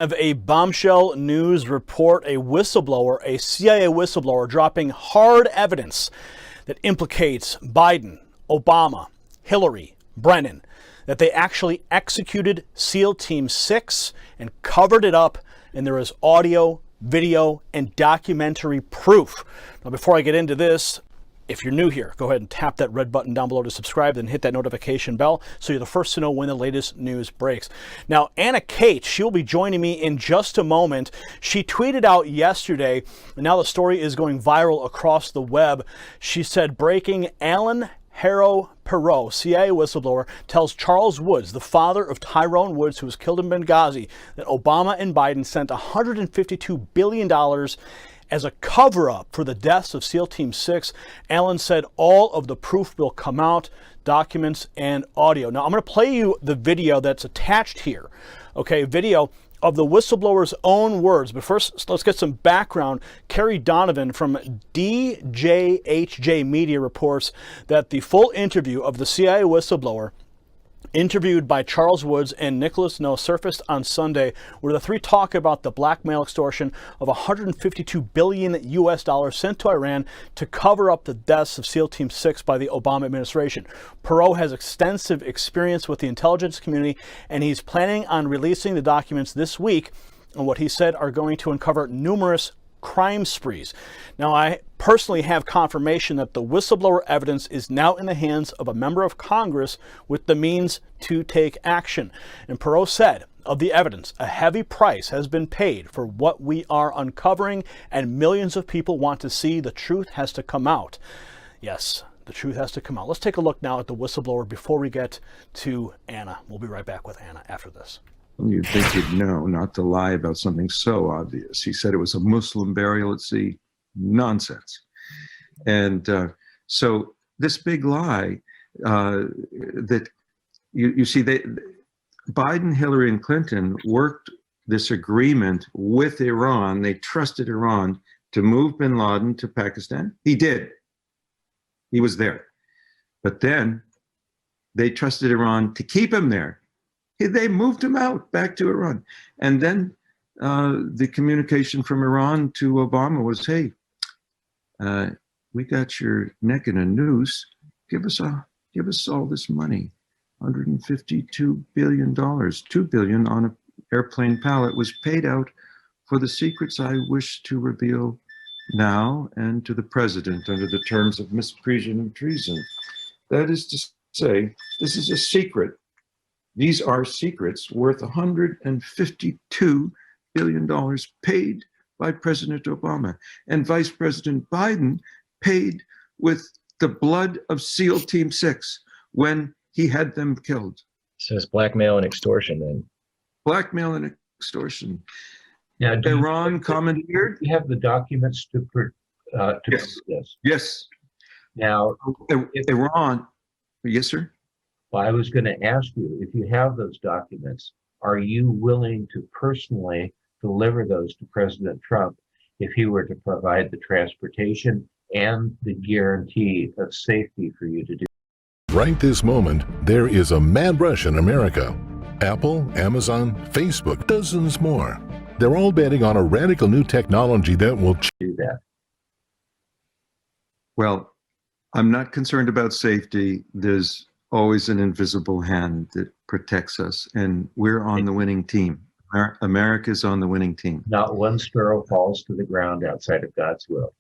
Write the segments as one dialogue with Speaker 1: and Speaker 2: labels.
Speaker 1: Of a bombshell news report, a whistleblower, a CIA whistleblower, dropping hard evidence that implicates Biden, Obama, Hillary, Brennan, that they actually executed SEAL Team 6 and covered it up, and there is audio, video, and documentary proof. Now, before I get into this, if you're new here, go ahead and tap that red button down below to subscribe, then hit that notification bell so you're the first to know when the latest news breaks. Now, Anna Kate, she'll be joining me in just a moment. She tweeted out yesterday, and now the story is going viral across the web. She said, breaking, Alan Harrow Perot, CIA whistleblower, tells Charles Woods, the father of Tyrone Woods, who was killed in Benghazi, that Obama and Biden sent $152 billion as a cover-up for the deaths of SEAL Team 6. Allen said all of the proof will come out, documents and audio. Now, I'm going to play you the video that's attached here. Okay, video of the whistleblower's own words. But first, let's get some background. Carrie Donovan from DJHJ Media reports that the full interview of the CIA whistleblower interviewed by Charles Woods and Nicholas No surfaced on Sunday, where the three talk about the blackmail extortion of $152 billion sent to Iran to cover up the deaths of SEAL Team 6 by the Obama administration. Perot has extensive experience with the intelligence community, and he's planning on releasing the documents this week, and what he said are going to uncover numerous crime sprees. Now, I personally have confirmation that the whistleblower evidence is now in the hands of a member of Congress with the means to take action. And Perot said, of the evidence, a heavy price has been paid for what we are uncovering, and millions of people want to see. The truth has to come out. Yes, the truth has to come out. Let's take a look now at the whistleblower before we get to Anna. We'll be right back with Anna after this.
Speaker 2: You'd think he'd know not to lie about something so obvious. He said it was a Muslim burial at sea. Nonsense. And so this big lie that you see, Biden, Hillary, and Clinton worked this agreement with Iran. They trusted Iran to move bin Laden to Pakistan. He did. He was there. But then they trusted Iran to keep him there. They moved him out back to Iran. And then the communication from Iran to Obama was, hey, we got your neck in a noose. Give us all this money. $152 billion, $2 billion on an airplane pallet was paid out for the secrets I wish to reveal now and to the president under the terms of misprision and treason. That is to say, this is a secret. These are secrets worth $152 billion paid by President Obama. And Vice President Biden paid with the blood of SEAL Team 6 when he had them killed.
Speaker 3: So it's blackmail and extortion then.
Speaker 2: Blackmail and extortion.
Speaker 3: Now,
Speaker 2: Iran commandeered.
Speaker 3: You have the documents to prove
Speaker 2: Yes.
Speaker 3: this.
Speaker 2: Yes.
Speaker 3: Now,
Speaker 2: Iran. Yes, sir.
Speaker 3: well, I was going to ask you, if you have those documents, are you willing to personally deliver those to President Trump if he were to provide the transportation and the guarantee of safety for you to do?
Speaker 4: Right this moment, there is a mad rush in America. Apple, Amazon, Facebook, dozens more. They're all betting on a radical new technology that will
Speaker 3: Do that.
Speaker 2: Well, I'm not concerned about safety. There's always an invisible hand that protects us, and we're on the winning team. America's on the winning team.
Speaker 3: Not one sparrow falls to the ground outside of God's will.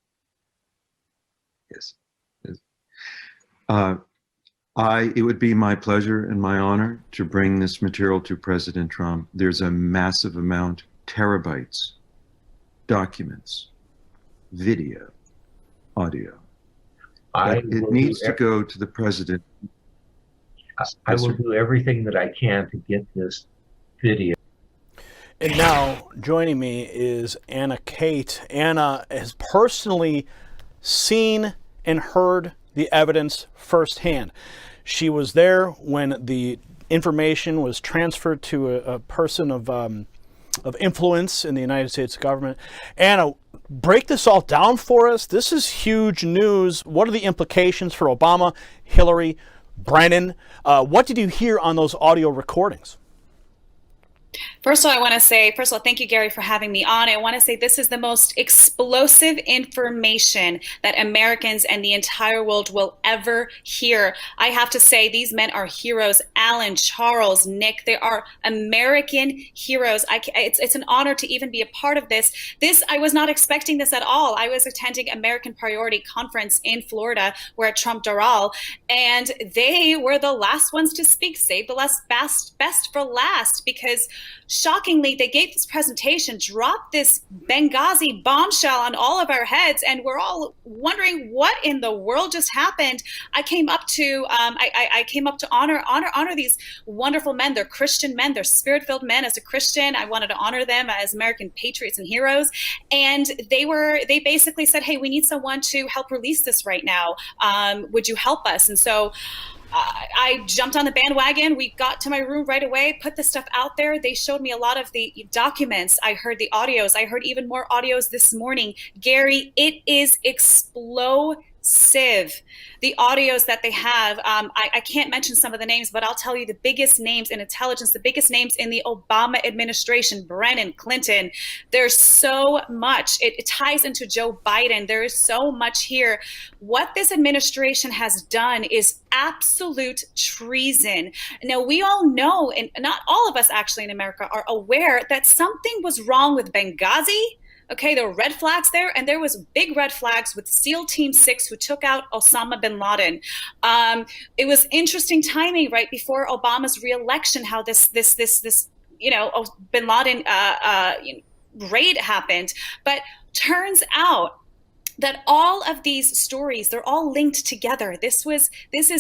Speaker 2: Yes. It would be my pleasure and my honor to bring this material to President Trump. There's a massive amount, terabytes, documents, video, audio. It needs to go to the president.
Speaker 3: I will do everything that I can to get this video.
Speaker 1: And now joining me is Anna Kate. Anna has personally seen and heard the evidence firsthand. She was there when the information was transferred to a person of influence in the United States government. Anna, break this all down for us. This is huge news. What are the implications for Obama, Hillary, Brennan? What did you hear on those audio recordings?
Speaker 5: First of all, thank you, Gary, for having me on. I want to say this is the most explosive information that Americans and the entire world will ever hear. I have to say, these men are heroes. Alan, Charles, Nick, they are American heroes. It's an honor to even be a part of this. I was not expecting this at all. I was attending American Priority Conference in Florida. We're at Trump Doral, and they were the last ones to speak. Save the best for last, because shockingly, they gave this presentation, dropped this Benghazi bombshell on all of our heads, and we're all wondering what in the world just happened. I came up to honor these wonderful men. They're Christian men. They're spirit-filled men. As a Christian, I wanted to honor them as American patriots and heroes. And they basically said, "Hey, we need someone to help release this right now. Would you help us?" And so I jumped on the bandwagon. We got to my room right away, put the stuff out there. They showed me a lot of the documents. I heard the audios. I heard even more audios this morning. Gary, it is explosive. The audios that they have, I can't mention some of the names, but I'll tell you the biggest names in intelligence, the biggest names in the Obama administration, Brennan, Clinton. There's so much. It ties into Joe Biden. There is so much here. What this administration has done is absolute treason. Now, we all know, and not all of us actually in America are aware, that something was wrong with Benghazi. Okay, there were red flags there, and there was big red flags with SEAL Team 6 who took out Osama bin Laden. It was interesting timing right before Obama's reelection, how this bin Laden raid happened. But turns out that all of these stories, they're all linked together. This is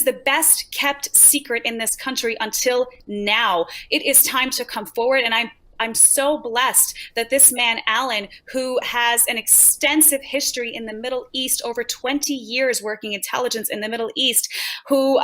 Speaker 5: the best kept secret in this country until now. It is time to come forward, and I'm so blessed that this man, Alan, who has an extensive history in the Middle East, over 20 years working intelligence in the Middle East, who,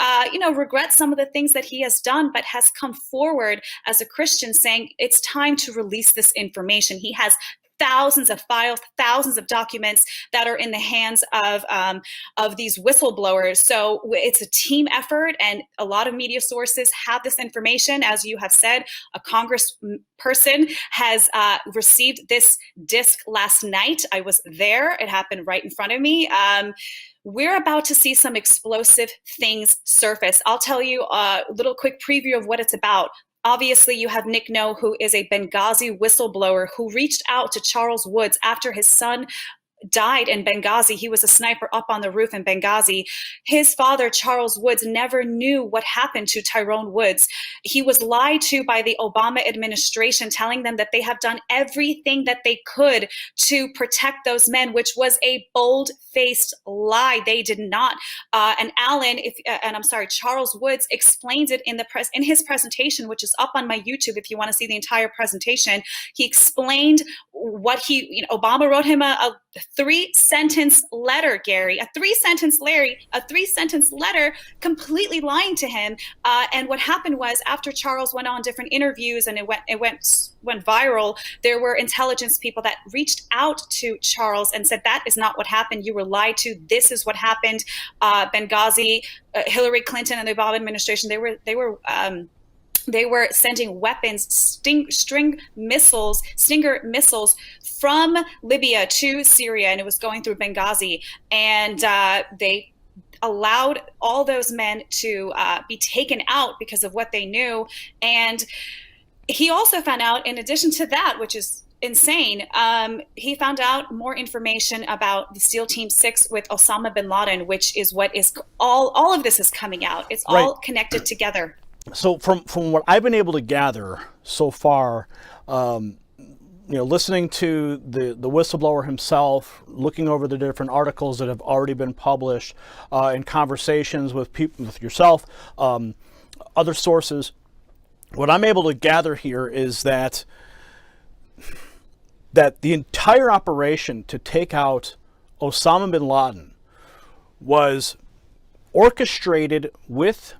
Speaker 5: regrets some of the things that he has done, but has come forward as a Christian saying it's time to release this information. He has thousands of files, thousands of documents that are in the hands of these whistleblowers. So it's a team effort, and a lot of media sources have this information. As you have said, a congressperson has received this disc last night. I was there. It happened right in front of me. We're about to see some explosive things surface. I'll tell you a little quick preview of what it's about. Obviously, you have Nick No, who is a Benghazi whistleblower who reached out to Charles Woods after his son died in Benghazi. He was a sniper up on the roof in Benghazi. His father, Charles Woods, never knew what happened to Tyrone Woods. He was lied to by the Obama administration, telling them that they have done everything that they could to protect those men, which was a bold-faced lie. They did not. And Charles Woods explains it in his presentation, which is up on my YouTube if you want to see the entire presentation. He explained what Obama wrote him a 3-sentence letter, Gary, a 3-sentence letter completely lying to him. And what happened was, after Charles went on different interviews and it went viral, there were intelligence people that reached out to Charles and said, that is not what happened. You were lied to. This is what happened. Benghazi, Hillary Clinton and the Obama administration, they were sending weapons, Stinger missiles from Libya to Syria, and it was going through Benghazi. And they allowed all those men to be taken out because of what they knew. And he also found out, in addition to that, which is insane, he found out more information about the SEAL Team 6 with Osama bin Laden, which is what is all of this is coming out. It's all connected together.
Speaker 1: So from what I've been able to gather so far, listening to the whistleblower himself, looking over the different articles that have already been published, in conversations with people, with yourself, other sources, what I'm able to gather here is that the entire operation to take out Osama bin Laden was orchestrated with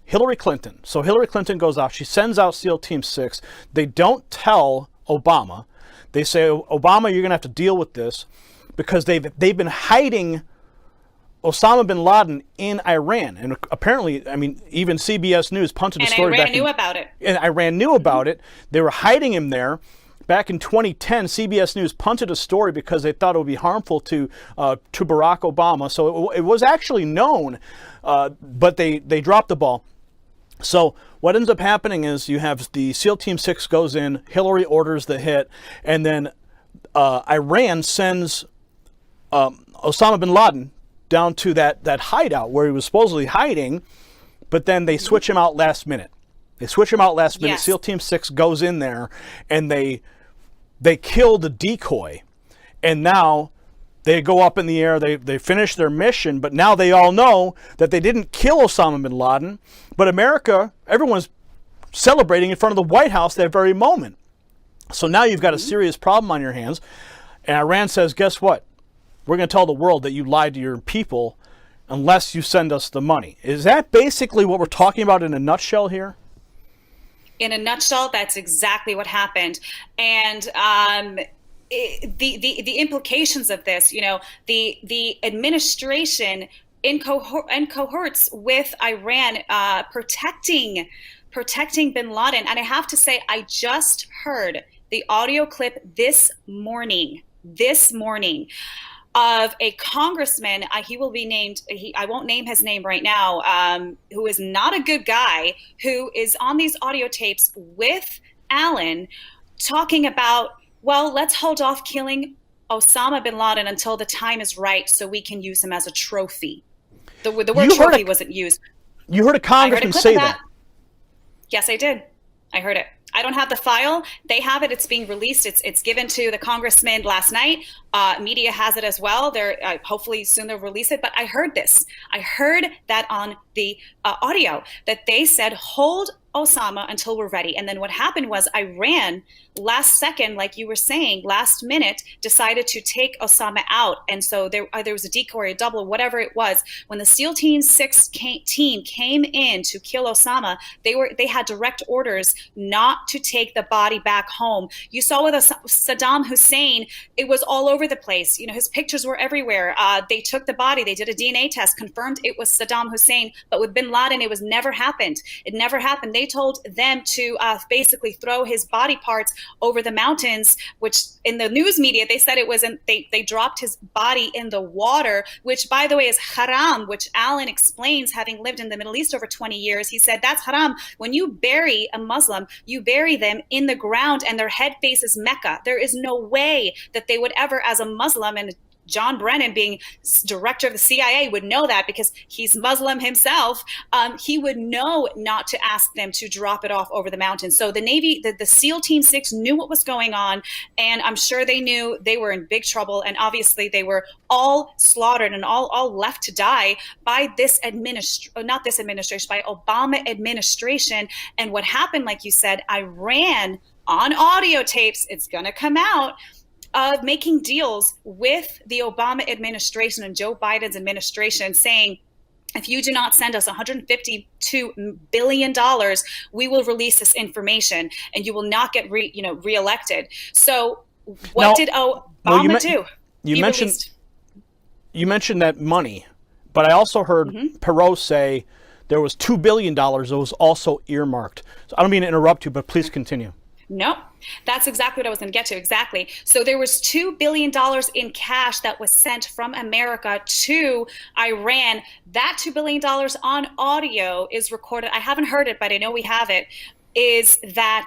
Speaker 1: Hillary Clinton. So Hillary Clinton goes out, she sends out SEAL Team 6. They don't tell Obama. They say, Obama, you're going to have to deal with this, because they've been hiding Osama bin Laden in Iran. And apparently, I mean, even CBS News punted a story back.
Speaker 5: And Iran knew about it.
Speaker 1: And Iran knew about it. They were hiding him there. Back in 2010, CBS News punted a story because they thought it would be harmful to Barack Obama. So it was actually known, but they dropped the ball. So what ends up happening is you have the SEAL Team 6 goes in, Hillary orders the hit, and then Iran sends Osama bin Laden down to that hideout where he was supposedly hiding, but then they switch him out last minute.
Speaker 5: Yes.
Speaker 1: SEAL Team 6 goes in there, and they kill the decoy. And now they go up in the air, they finish their mission, but now they all know that they didn't kill Osama bin Laden, but America, everyone's celebrating in front of the White House that very moment. So now you've got a serious problem on your hands. And Iran says, guess what? We're going to tell the world that you lied to your people unless you send us the money. Is that basically what we're talking about in a nutshell here?
Speaker 5: In a nutshell, that's exactly what happened. And the implications of this, the administration in cohorts with Iran protecting bin Laden. And I have to say, I just heard the audio clip this morning of a congressman. He will be named. I won't name his name right now. Who is not a good guy, who is on these audio tapes with Allen talking about, well, let's hold off killing Osama bin Laden until the time is right so we can use him as a trophy. The word trophy wasn't used.
Speaker 1: You heard a congressman say that.
Speaker 5: Yes, I did. I heard it. I don't have the file. They have it. It's being released. It's given to the congressman last night. Media has it as well. They're hopefully soon they'll release it. But I heard this. I heard that on the audio that they said, hold Osama until we're ready. And then what happened was Iran, last second, like you were saying, last minute, decided to take Osama out. And so there was a decoy, a double, whatever it was. When the SEAL Team 6 team came in to kill Osama, they had direct orders not to take the body back home. You saw with Saddam Hussein, it was all over the place. His pictures were everywhere. They took the body, they did a DNA test, confirmed it was Saddam Hussein. But with bin Laden, it was never happened. It never happened. They told them to basically throw his body parts over the mountains, which in the news media, they said it wasn't, they dropped his body in the water, which by the way is haram, which Allen explains, having lived in the Middle East over 20 years. He said, that's haram. When you bury a Muslim, you bury them in the ground and their head faces Mecca. There is no way that they would ever, as a Muslim, and John Brennan, being director of the CIA, would know that because he's Muslim himself. He would know not to ask them to drop it off over the mountains. So the Navy, the SEAL Team 6 knew what was going on, and I'm sure they knew they were in big trouble. And obviously they were all slaughtered and all left to die by this not this administration, by Obama administration. And what happened, like you said, Iran on audio tapes, it's going to come out, of making deals with the Obama administration and Joe Biden's administration, saying, if you do not send us $152 billion, we will release this information and you will not get reelected. So what did Obama do?
Speaker 1: You mentioned that money, but I also heard Perot say there was $2 billion that was also earmarked. So I don't mean to interrupt you, but please continue.
Speaker 5: No, that's exactly what I was going to get to. Exactly. So there was $2 billion in cash that was sent from America to Iran. That $2 billion on audio is recorded. I haven't heard it, but I know we have it. Is that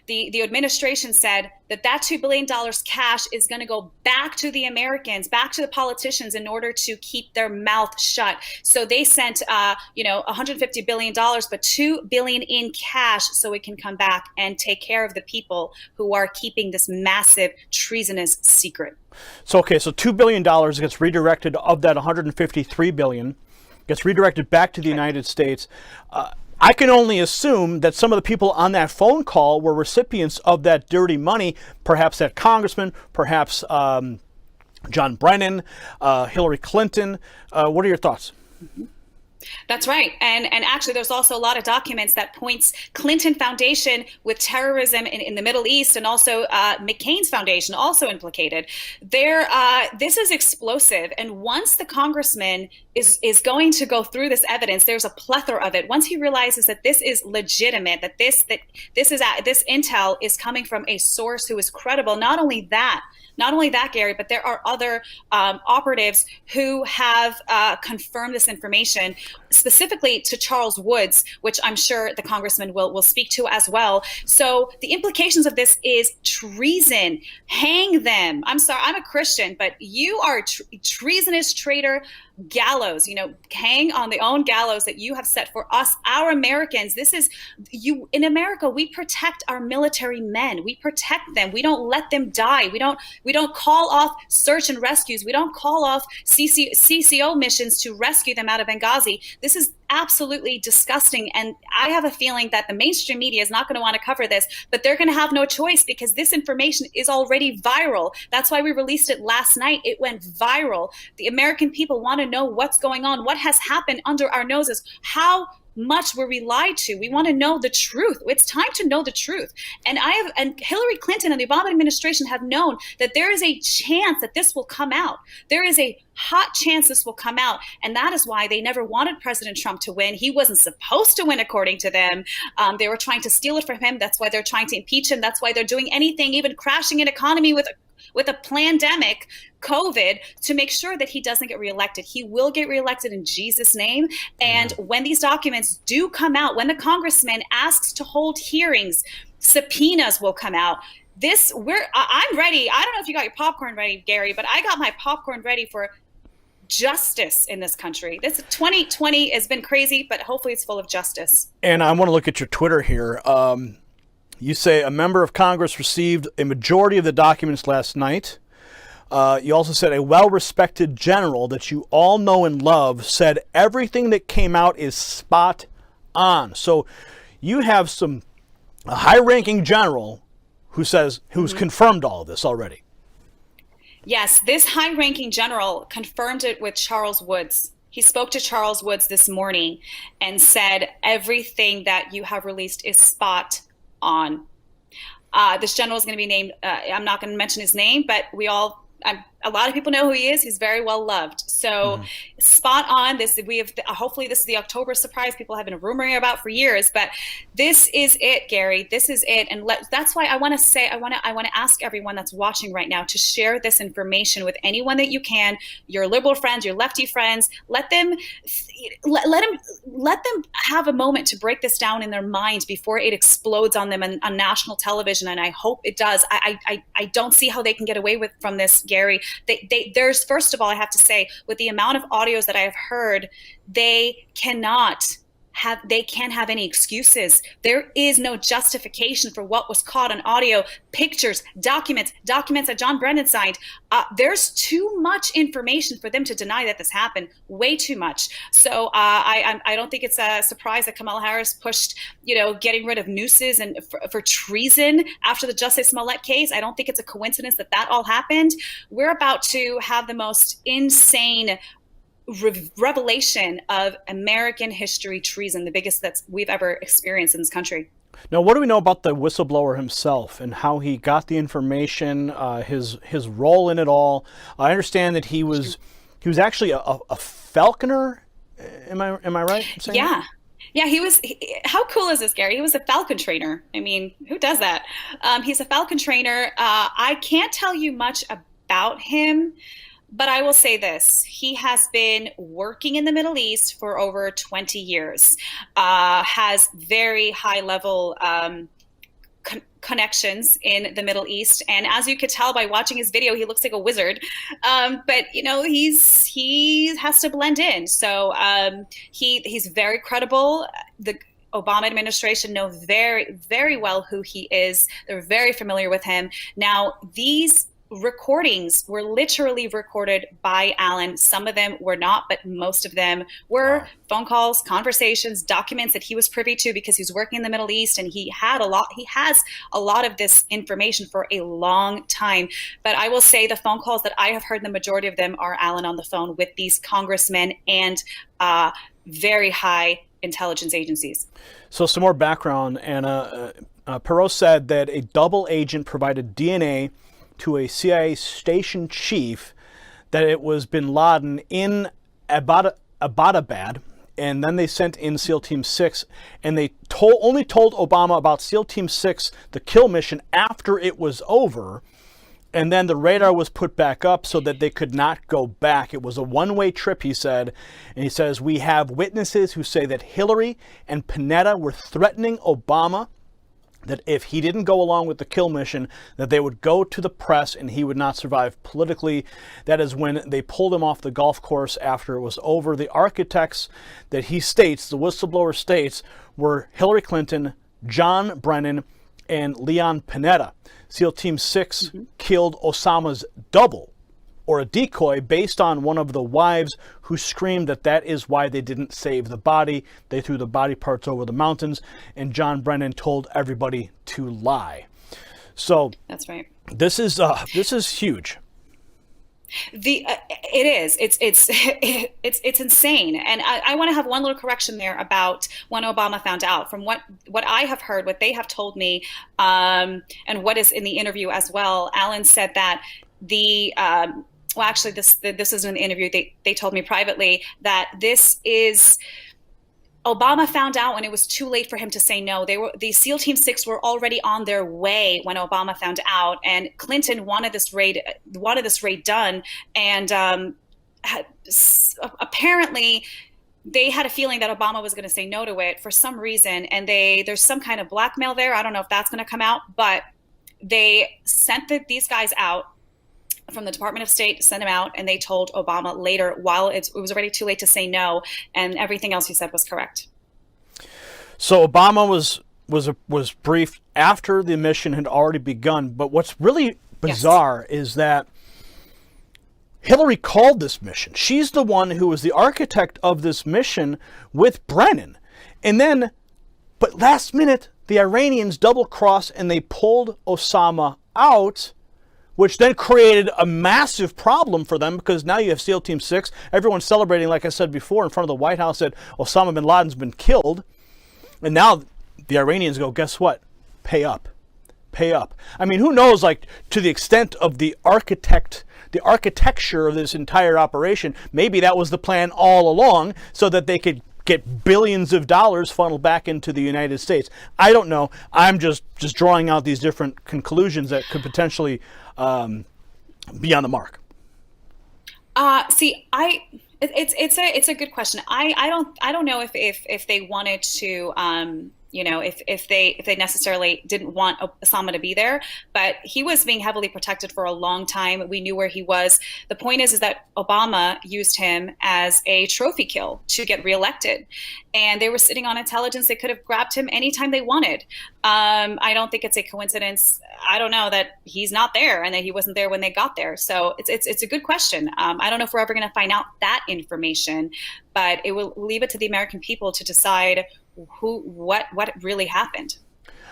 Speaker 5: the administration said that $2 billion cash is going to go back to the Americans, back to the politicians, in order to keep their mouth shut. So they sent, $150 billion, but $2 billion in cash, so it can come back and take care of the people who are keeping this massive treasonous secret.
Speaker 1: So $2 billion gets redirected. Of that, $153 billion gets redirected back to the United States. I can only assume that some of the people on that phone call were recipients of that dirty money, perhaps that congressman, perhaps John Brennan, Hillary Clinton. What are your thoughts?
Speaker 5: That's right. And actually, there's also a lot of documents that points Clinton Foundation with terrorism in the Middle East, and also McCain's foundation also implicated. This is explosive. And once the congressman is going to go through this evidence, there's a plethora of it. Once he realizes that this is legitimate, that this intel is coming from a source who is credible. Not only that, Gary, but there are other operatives who have confirmed this information, specifically to Charles Woods, which I'm sure the congressman will speak to as well. So the implications of this is treason. Hang them. I'm sorry, I'm a Christian, but you are treasonous traitor. Gallows, hang on the own gallows that you have set for us, our Americans. This is you in America. We protect our military men. We protect them. We don't let them die. We don't call off search and rescues. We don't call off CCO missions to rescue them out of Benghazi. This is absolutely disgusting. And I have a feeling that the mainstream media is not going to want to cover this, but they're going to have no choice because this information is already viral. That's why we released it last night. It went viral. The American people want to know what's going on, what has happened under our noses, how much were we lied to. We want to know the truth. It's time to know the truth. And Hillary Clinton and the Obama administration have known that there is a chance that this will come out. There is a hot chance this will come out. And that is why they never wanted President Trump to win. He wasn't supposed to win, according to them. They were trying to steal it from him. That's why they're trying to impeach him. That's why they're doing anything, even crashing an economy with a pandemic, COVID, to make sure that he doesn't get reelected. He will get reelected in Jesus' name. And when these documents do come out, when the congressman asks to hold hearings, subpoenas will come out. I'm ready. I don't know if you got your popcorn ready, Gary, but I got my popcorn ready for justice in this country. This 2020 has been crazy, but hopefully it's full of justice.
Speaker 1: And I want to look at your Twitter here. You say a member of Congress received a majority of the documents last night. You also said a well-respected general that you all know and love said everything that came out is spot on. So you have a high-ranking general who's confirmed all of this already.
Speaker 5: Yes, this high-ranking general confirmed it with Charles Woods. He spoke to Charles Woods this morning and said everything that you have released is spot on. This general is going to be named, I'm not going to mention his name, but a lot of people know who he is. He's very well loved. So spot on. Hopefully this is the October surprise people have been rumoring about for years, but this is it, Gary. This is it. And that's why I want to ask everyone that's watching right now to share this information with anyone that you can, your liberal friends, your lefty friends. Let them have a moment to break this down in their minds before it explodes on them on national television. And I hope it does. I don't see how they can get away from this, Gary. There's, first of all, I have to say, with the amount of audios that I have heard, they can't have any excuses. There is no justification for what was caught on audio, pictures, documents that John Brennan signed. There's too much information for them to deny that this happened. Way too much. So I don't think it's a surprise that Kamala Harris pushed, getting rid of nooses and for treason after the Justice Smollett case. I don't think it's a coincidence that all happened. We're about to have the most insane revelation of American history treason, the biggest that we've ever experienced in this country.
Speaker 1: Now, what do we know about the whistleblower himself and how he got the information, his role in it all? I understand that he was actually a falconer. Am I right in saying that?
Speaker 5: Yeah, he was. How cool is this, Gary? He was a falcon trainer. I mean, who does that? He's a falcon trainer. I can't tell you much about him, but I will say this. He has been working in the Middle East for over 20 years, has very high level connections in the Middle East. And as you could tell by watching his video, he looks like a wizard. But he has to blend in. So he's very credible. The Obama administration know very, very well who he is. They're very familiar with him. Now, these recordings were literally recorded by Alan. Some of them were not, but most of them were. Wow. Phone calls, conversations, documents that he was privy to because he's working in the Middle East, and he has a lot of this information for a long time. But I will say the phone calls that I have heard, the majority of them are Alan on the phone with these congressmen and very high intelligence agencies.
Speaker 1: So some more background, Anna. Perot said that a double agent provided DNA to a CIA station chief that it was bin Laden in Abbottabad, and then they sent in SEAL Team 6, and they only told Obama about SEAL Team 6, the kill mission, after it was over. And then the radar was put back up so that they could not go back. It was a one-way trip, he said. And he says, we have witnesses who say that Hillary and Panetta were threatening Obama that if he didn't go along with the kill mission, that they would go to the press and he would not survive politically. That is when they pulled him off the golf course after it was over. The architects that he states, the whistleblower states, were Hillary Clinton, John Brennan, and Leon Panetta. SEAL Team 6 killed Osama's double, or a decoy, based on one of the wives who screamed that is why they didn't save the body. They threw the body parts over the mountains, and John Brennan told everybody to lie. So
Speaker 5: that's right.
Speaker 1: This is huge.
Speaker 5: It is. It's insane. And I want to have one little correction there about when Obama found out. From what I have heard, what they have told me, and what is in the interview as well, Alan said that well, actually, this is in the interview. They told me privately that this is. Obama found out when it was too late for him to say no. The SEAL Team 6 were already on their way when Obama found out, and Clinton wanted this raid done, and apparently they had a feeling that Obama was going to say no to it for some reason, and there's some kind of blackmail there. I don't know if that's going to come out, but they sent these guys out from the Department of State, sent him out, and they told Obama later, while it was already too late to say no, and everything else he said was correct.
Speaker 1: So Obama was briefed after the mission had already begun. But what's really bizarre is that Hillary called this mission. She's the one who was the architect of this mission with Brennan. But last minute, the Iranians double-crossed and they pulled Osama out, which then created a massive problem for them, because now you have SEAL Team 6. Everyone's celebrating, like I said before, in front of the White House, that Osama bin Laden's been killed. And now the Iranians go, guess what? Pay up. Pay up. I mean, who knows, like, to the extent of the architecture of this entire operation, maybe that was the plan all along, so that they could get billions of dollars funneled back into the United States. I don't know. I'm just drawing out these different conclusions that could potentially be on the mark.
Speaker 5: It's a good question. I don't know if they wanted to if they necessarily didn't want Osama to be there, but he was being heavily protected for a long time. We knew where he was. The point is that Obama used him as a trophy kill to get reelected, and they were sitting on intelligence. They could have grabbed him anytime they wanted. I don't think it's a coincidence. I don't know that he's not there and that he wasn't there when they got there. So it's a good question. I don't know if we're ever going to find out that information, but it will leave it to the American people to decide what really happened.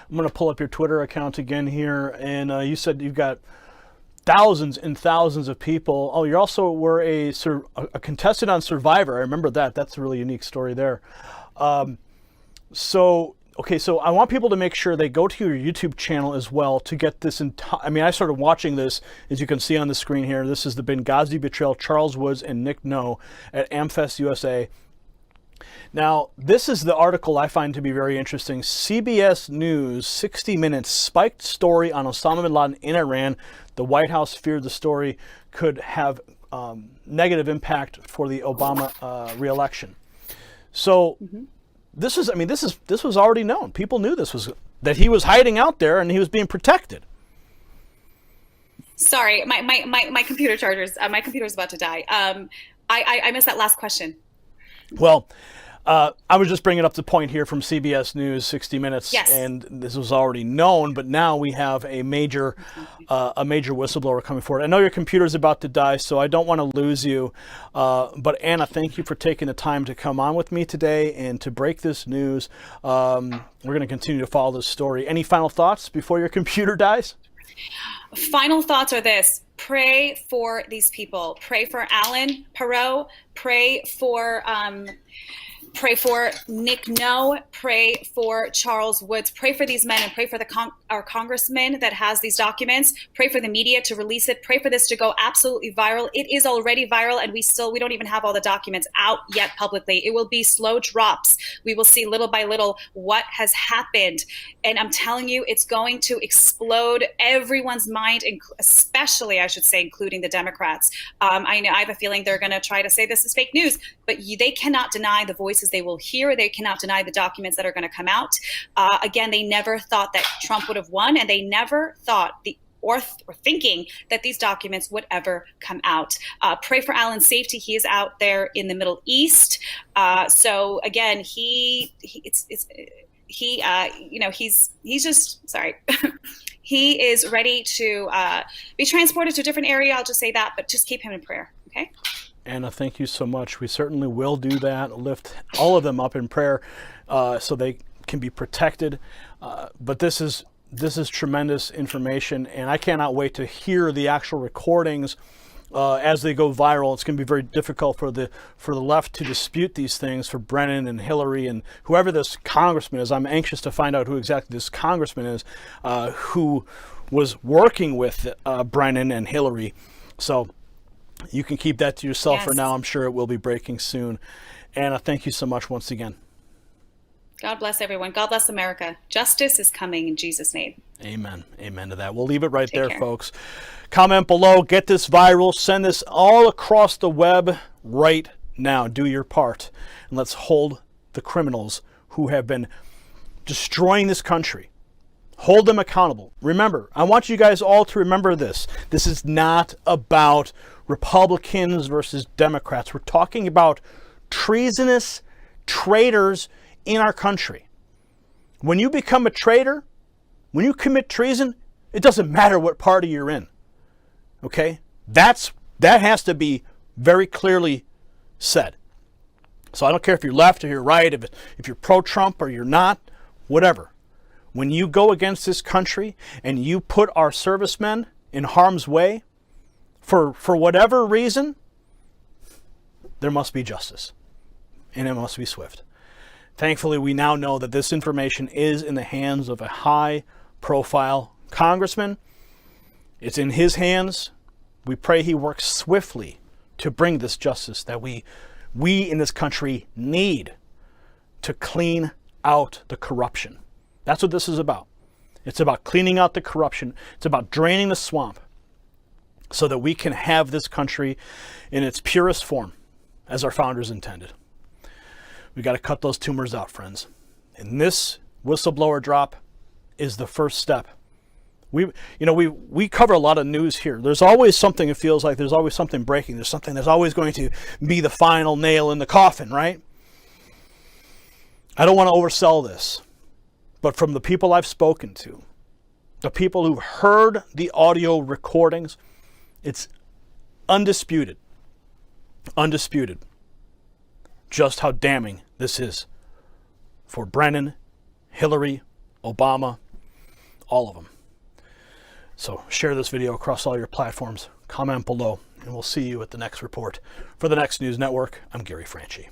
Speaker 1: I'm going to pull up your Twitter account again here, and you said you've got thousands and thousands of people. Oh, you also were a contestant on Survivor. I remember that. That's a really unique story there. So I want people to make sure they go to your YouTube channel as well to get this entire. I mean, I started watching this, as you can see on the screen here. This is the Benghazi Betrayal, Charles Woods and Nick No at AmFest USA. Now, this is the article I find to be very interesting. CBS News, 60 Minutes, spiked story on Osama bin Laden in Iran. The White House feared the story could have negative impact for the Obama re-election. So this was already known. People knew that he was hiding out there and he was being protected.
Speaker 5: Sorry, my computer chargers. My computer's about to die. I missed that last question.
Speaker 1: Well, I was just bringing up the point here from CBS News, 60 Minutes,
Speaker 5: yes.
Speaker 1: And this was already known, but now we have a major whistleblower coming forward. I know your computer's about to die, so I don't want to lose you. But Anna, thank you for taking the time to come on with me today and to break this news. We're going to continue to follow this story. Any final thoughts before your computer dies?
Speaker 5: Final thoughts are this. Pray for these people. Pray for Alan Perot. Pray for Pray for Nick No, pray for Charles Woods, pray for these men, and pray for our congressman that has these documents. Pray for the media to release it. Pray for this to go absolutely viral. It is already viral, and we don't even have all the documents out yet publicly. It will be slow drops. We will see little by little what has happened. And I'm telling you, it's going to explode everyone's mind, especially, I should say, including the Democrats. I have a feeling they're going to try to say this is fake news, but they cannot deny the voices they will hear. They cannot deny the documents that are going to come out. Again, they never thought that Trump would have won, and they never thought or thinking that these documents would ever come out. Pray for Alan's safety. He is out there in the Middle East. So again, he's just sorry. He is ready to be transported to a different area. I'll just say that, but just keep him in prayer. Okay.
Speaker 1: Anna, thank you so much. We certainly will do that. Lift all of them up in prayer so they can be protected. But this is tremendous information, and I cannot wait to hear the actual recordings as they go viral. It's going to be very difficult for the left to dispute these things, for Brennan and Hillary and whoever this congressman is. I'm anxious to find out who exactly this congressman is who was working with Brennan and Hillary. So you can keep that to yourself for now. I'm sure it will be breaking soon. Anna, thank you so much once again.
Speaker 5: God bless everyone. God bless America. Justice is coming in Jesus' name.
Speaker 1: Amen. Amen to that. We'll leave it right there,
Speaker 5: care.
Speaker 1: folks. Comment below. Get this viral. Send this all across the web right now. Do your part. And let's hold the criminals who have been destroying this country. Hold them accountable. Remember, I want you guys all to remember this. This is not about Republicans versus Democrats. We're talking about treasonous traitors in our country. When you become a traitor, when you commit treason, it doesn't matter what party you're in. Okay? That has to be very clearly said. So I don't care if you're left or you're right, if you're pro-Trump or you're not, whatever. When you go against this country and you put our servicemen in harm's way for whatever reason, there must be justice. And it must be swift. Thankfully, we now know that this information is in the hands of a high-profile congressman. It's in his hands. We pray he works swiftly to bring this justice that we in this country need to clean out the corruption. That's what this is about. It's about cleaning out the corruption. It's about draining the swamp so that we can have this country in its purest form as our founders intended. We got to cut those tumors out, friends. And this whistleblower drop is the first step. We cover a lot of news here. There's always something, it feels like there's always something breaking. There's something that's always going to be the final nail in the coffin, right? I don't want to oversell this, but from the people I've spoken to, the people who've heard the audio recordings, it's undisputed just how damning this is for Brennan, Hillary, Obama, all of them. So share this video across all your platforms, comment below, and we'll see you at the next report. For the Next News Network, I'm Gary Franchi.